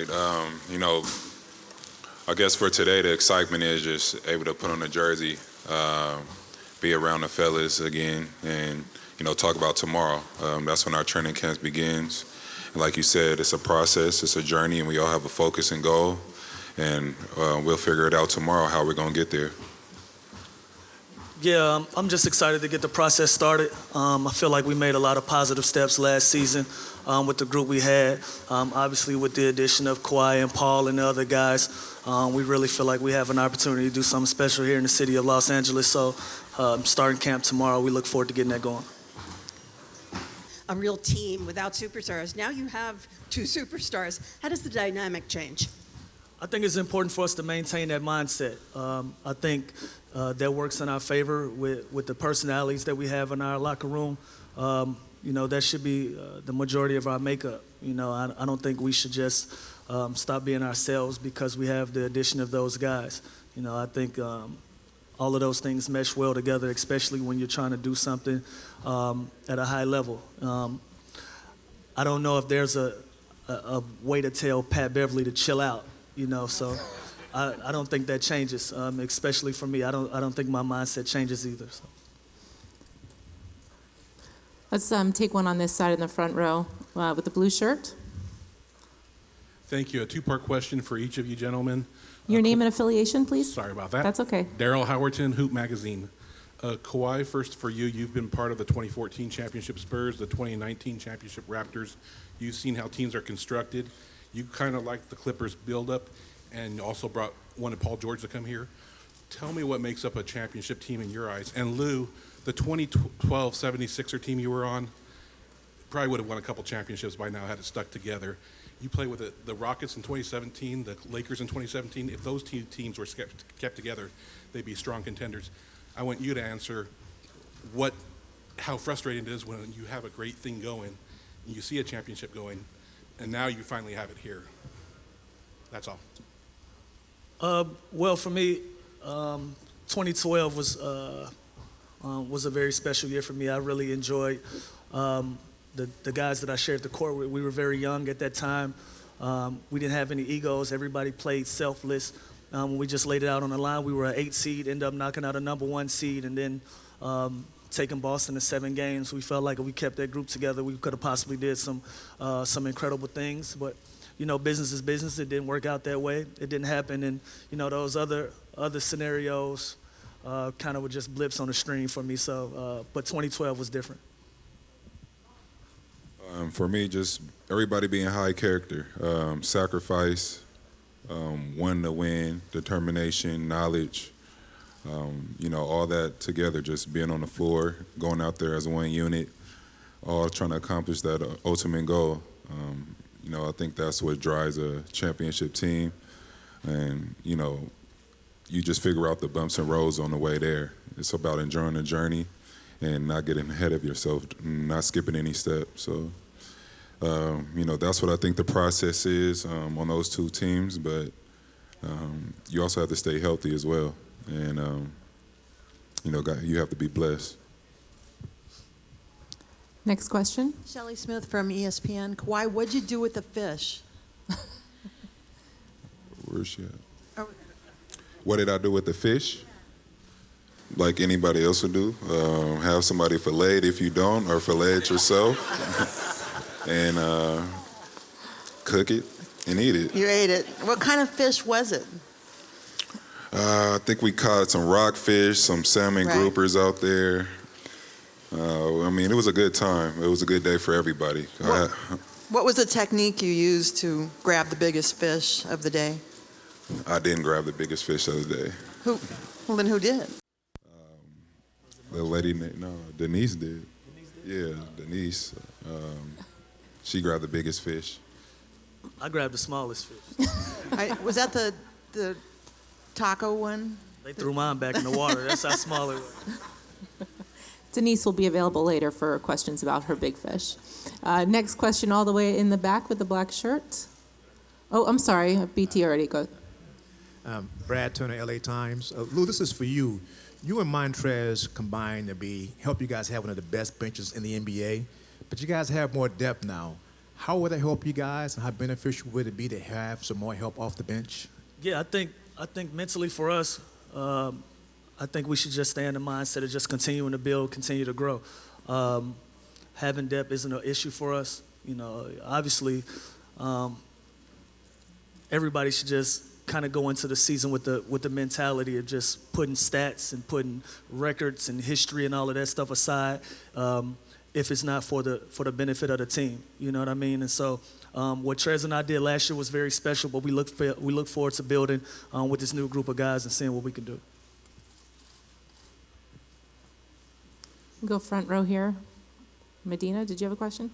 right. I guess for today, the excitement is just able to put on a jersey, be around the fellas again, and, talk about tomorrow. That's when our training camp begins. And like you said, it's a process, it's a journey, and we all have a focus and goal. And we'll figure it out tomorrow how we're going to get there. Yeah, I'm just excited to get the process started. I feel like we made a lot of positive steps last season with the group we had. Obviously, with the addition of Kawhi and Paul and the other guys, we really feel like we have an opportunity to do something special here in the city of Los Angeles. So starting camp tomorrow, we look forward to getting that going. A real team without superstars. Now you have two superstars. How does the dynamic change? I think it's important for us to maintain that mindset. I think that works in our favor with the personalities that we have in our locker room. That should be the majority of our makeup. I don't think we should just stop being ourselves because we have the addition of those guys. I think all of those things mesh well together, especially when you're trying to do something at a high level. I don't know if there's a way to tell Pat Beverly to chill out. So I don't think that changes, especially for me. I don't think my mindset changes either. So. Let's take one on this side in the front row with the blue shirt. Thank you. A two-part question for each of you gentlemen. Your name and affiliation, please. Sorry about that. That's okay. Daryl Howerton, Hoop Magazine. Kawhi, first for you. You've been part of the 2014 championship Spurs, the 2019 championship Raptors. You've seen how teams are constructed. You kind of like the Clippers build-up, and also wanted Paul George to come here. Tell me what makes up a championship team in your eyes. And Lou, the 2012 76er team you were on, probably would have won a couple championships by now had it stuck together. You play with the Rockets in 2017, the Lakers in 2017. If those two teams were kept together, they'd be strong contenders. I want you to answer how frustrating it is when you have a great thing going, and you see a championship going, and now you finally have it here. That's all. Well, for me, 2012 was a very special year for me. I really enjoyed the guys that I shared the court with. We were very young at that time. We didn't have any egos. Everybody played selfless. When we just laid it out on the line, we were an 8 seed, ended up knocking out a number 1 seed, and then taking Boston to 7 games. We felt like if we kept that group together, we could have possibly did some incredible things. But, business is business. It didn't work out that way. It didn't happen. And, those other scenarios kind of were just blips on the screen for me. So, but 2012 was different. For me, just everybody being high character, sacrifice, one to win, determination, knowledge, all that together, just being on the floor, going out there as one unit, all trying to accomplish that ultimate goal. I think that's what drives a championship team. And, you just figure out the bumps and roads on the way there. It's about enjoying the journey and not getting ahead of yourself, not skipping any steps. So, that's what I think the process is on those two teams. But you also have to stay healthy as well. And, you have to be blessed. Next question. Shelley Smith from ESPN. Kawhi, what'd you do with the fish? Where's she at? What did I do with the fish? Like anybody else would do. Have somebody fillet it if you don't, or fillet it yourself. And cook it and eat it. You ate it. What kind of fish was it? I think we caught some rockfish, some salmon groupers out there. It was a good time. It was a good day for everybody. What was the technique you used to grab the biggest fish of the day? I didn't grab the biggest fish of the day. Well, then who did? The lady, Denise did. Yeah, Denise. She grabbed the biggest fish. I grabbed the smallest fish. Was that the taco one? They threw mine back in the water. That's how small it was. Denise will be available later for questions about her big fish. Next question all the way in the back with the black shirt. Oh, I'm sorry. BT already go. Brad Turner, LA Times. Lou, this is for you. You and Montrez combined to help you guys have one of the best benches in the NBA, but you guys have more depth now. How would that help you guys, and how beneficial would it be to have some more help off the bench? Yeah, I think mentally for us, I think we should just stay in the mindset of just continuing to build, continue to grow. Having depth isn't an issue for us. You know, obviously, everybody should just kind of go into the season with the mentality of just putting stats and putting records and history and all of that stuff aside. If it's not for the benefit of the team, you know what I mean? And so, what Trez and I did last year was very special, but we look forward to building with this new group of guys and seeing what we can do. Go front row here. Medina, did you have a question?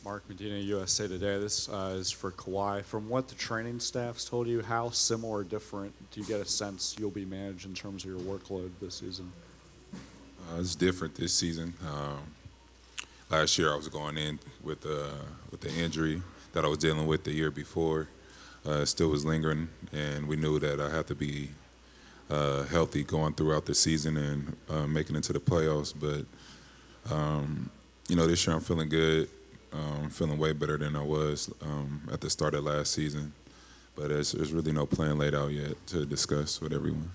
Mark Medina, USA Today. This is for Kawhi. From what the training staff's told you, how similar or different do you get a sense you'll be managed in terms of your workload this season? It's different this season. Last year I was going in with the injury that I was dealing with the year before. It still was lingering, and we knew that I had to be healthy going throughout the season and making it to the playoffs. But, you know, this year I'm feeling good. I'm feeling way better than I was at the start of last season. But there's really no plan laid out yet to discuss with everyone.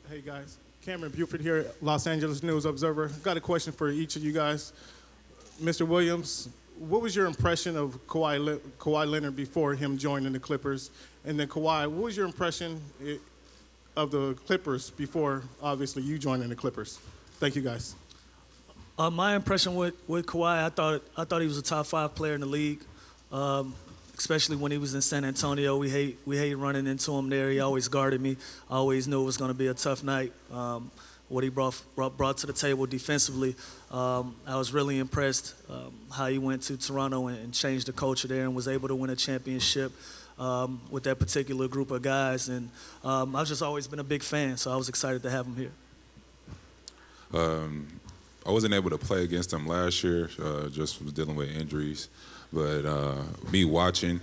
Hey guys, Cameron Buford here, Los Angeles News Observer. Got a question for each of you guys. Mr. Williams, what was your impression of Kawhi Leonard before him joining the Clippers? And then Kawhi, what was your impression of the Clippers before, obviously, you joining the Clippers? Thank you guys. My impression with Kawhi, I thought he was a top 5 player in the league, especially when he was in San Antonio. We hate running into him there. He always guarded me. I always knew it was going to be a tough night. What he brought to the table defensively, I was really impressed how he went to Toronto and changed the culture there and was able to win a championship with that particular group of guys. And I've just always been a big fan, so I was excited to have him here. I wasn't able to play against them last year, just was dealing with injuries. But me watching,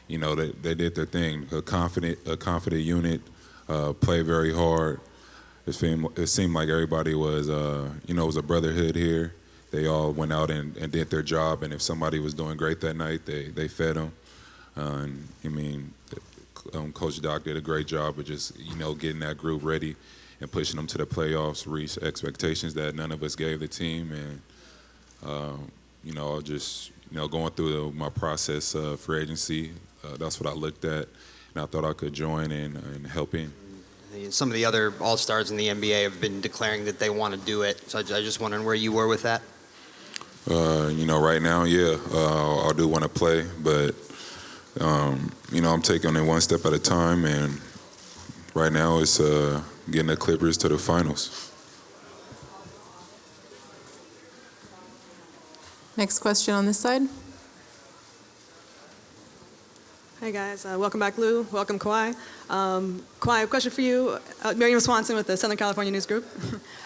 you know, they did their thing. A confident unit, play very hard. It seemed like everybody was, you know, it was a brotherhood here. They all went out and did their job, and if somebody was doing great that night, they fed them. And I mean, Coach Doc did a great job of just, you know, getting that group ready and pushing them to the playoffs, reach expectations that none of us gave the team. And, you know, just, you know, going through my process for agency, that's what I looked at, and I thought I could join and help in. Some of the other All-Stars in the NBA have been declaring that they want to do it, so I just wondering where you were with that. You know, right now, yeah, I do want to play, but, you know, I'm taking it one step at a time, and right now it's getting the Clippers to the finals. Next question on this side. Hi guys, welcome back Lou, welcome Kawhi. Kawhi, a question for you. Miriam Swanson with the Southern California News Group.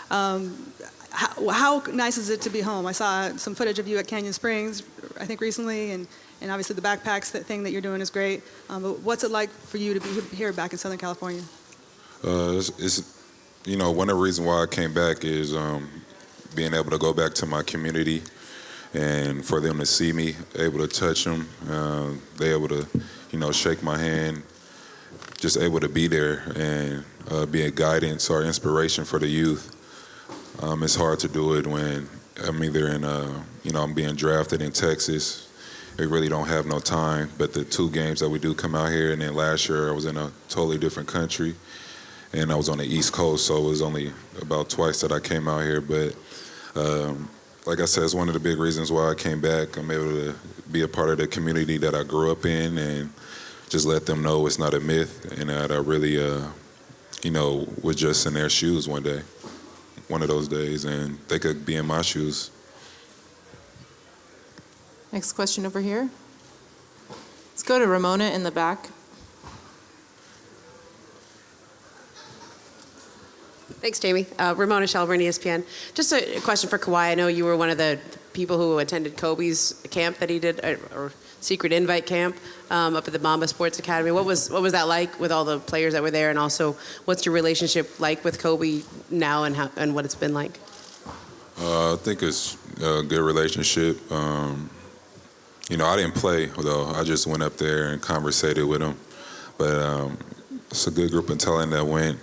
How nice is it to be home? I saw some footage of you at Canyon Springs, I think recently, and obviously the backpacks, that thing that you're doing is great. But what's it like for you to be here back in Southern California? It's, you know, one of the reasons why I came back is being able to go back to my community and for them to see me, able to touch them, they able to, you know, shake my hand, just able to be there and be a guidance or inspiration for the youth. It's hard to do it when I'm either in, you know, I'm being drafted in Texas. We really don't have no time, but the 2 games that we do come out here, and then last year I was in a totally different country, and I was on the East Coast, so it was only about twice that I came out here. But like I said, it's one of the big reasons why I came back. I'm able to be a part of the community that I grew up in and just let them know it's not a myth, and that I really, you know, was just in their shoes one day, one of those days, and they could be in my shoes. Next question over here. Let's go to Ramona in the back. Thanks, Jamie. Ramona Shelburne, ESPN. Just a question for Kawhi. I know you were one of the people who attended Kobe's camp that he did, or secret invite camp up at the Mamba Sports Academy. What was that like with all the players that were there, and also what's your relationship like with Kobe now and what it's been like? I think it's a good relationship. I didn't play, though. I just went up there and conversated with him. But it's a good group of talent that went.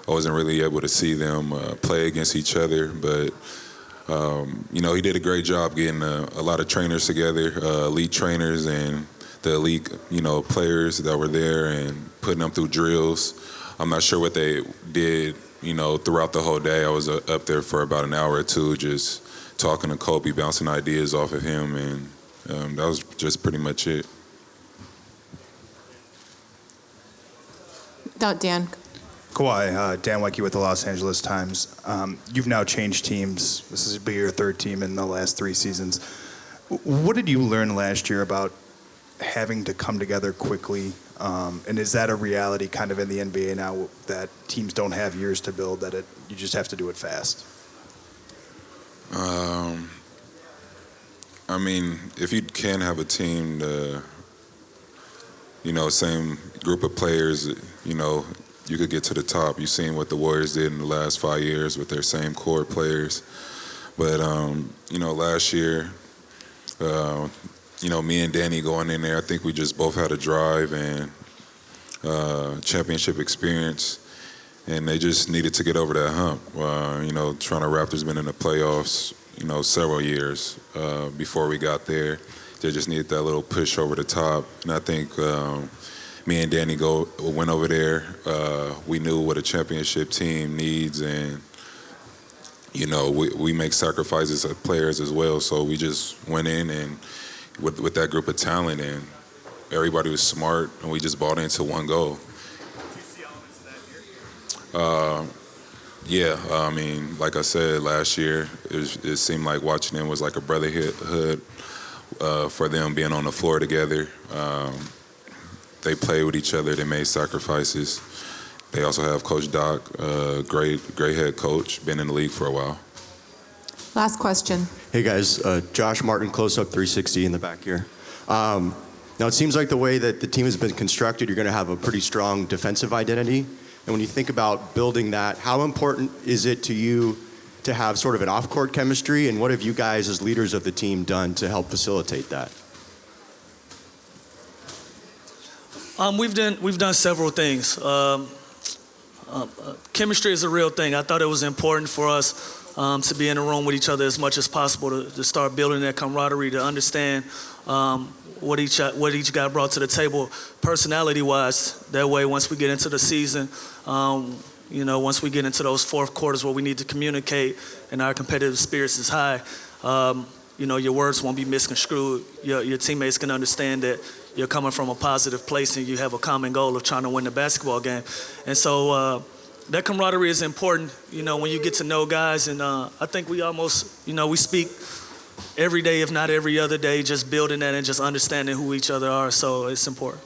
I wasn't really able to see them play against each other, but he did a great job getting a lot of trainers together, elite trainers and the elite, players that were there and putting them through drills. I'm not sure what they did, throughout the whole day. I was up there for about an hour or two just talking to Kobe, bouncing ideas off of him, and that was just pretty much it. Dan. Kawhi, Dan Wecke with the Los Angeles Times. You've now changed teams. This will be your third team in the last 3 seasons. What did you learn last year about having to come together quickly? And is that a reality kind of in the NBA now that teams don't have years to build, that you just have to do it fast? If you can have a team, same group of players, you could get to the top. You've seen what the Warriors did in the last 5 years with their same core players. But, last year, me and Danny going in there, I think we just both had a drive and championship experience, and they just needed to get over that hump. Toronto Raptors been in the playoffs, several years before we got there. They just needed that little push over the top, and I think me and Danny went over there. We knew what a championship team needs, and we make sacrifices as players as well. So we just went in and with that group of talent, and everybody was smart, and we just bought into one goal. Like I said, last year, it seemed like watching them was like a brotherhood for them being on the floor together. They played with each other. They made sacrifices. They also have Coach Doc, great head coach, been in the league for a while. Last question. Hey guys, Josh Martin, Close Up 360 in the back here. Now it seems like the way that the team has been constructed, you're going to have a pretty strong defensive identity. And when you think about building that, how important is it to you to have sort of an off-court chemistry? And what have you guys as leaders of the team done to help facilitate that? We've done several things. Chemistry is a real thing. I thought it was important for us to be in a room with each other as much as possible to start building that camaraderie, to understand what each guy brought to the table personality-wise. That way, once we get into the season, once we get into those fourth quarters where we need to communicate and our competitive spirits is high, your words won't be misconstrued. Your teammates can understand that you're coming from a positive place and you have a common goal of trying to win the basketball game. And so that camaraderie is important, when you get to know guys. And I think we almost, we speak every day, if not every other day, just building that and just understanding who each other are. So it's important.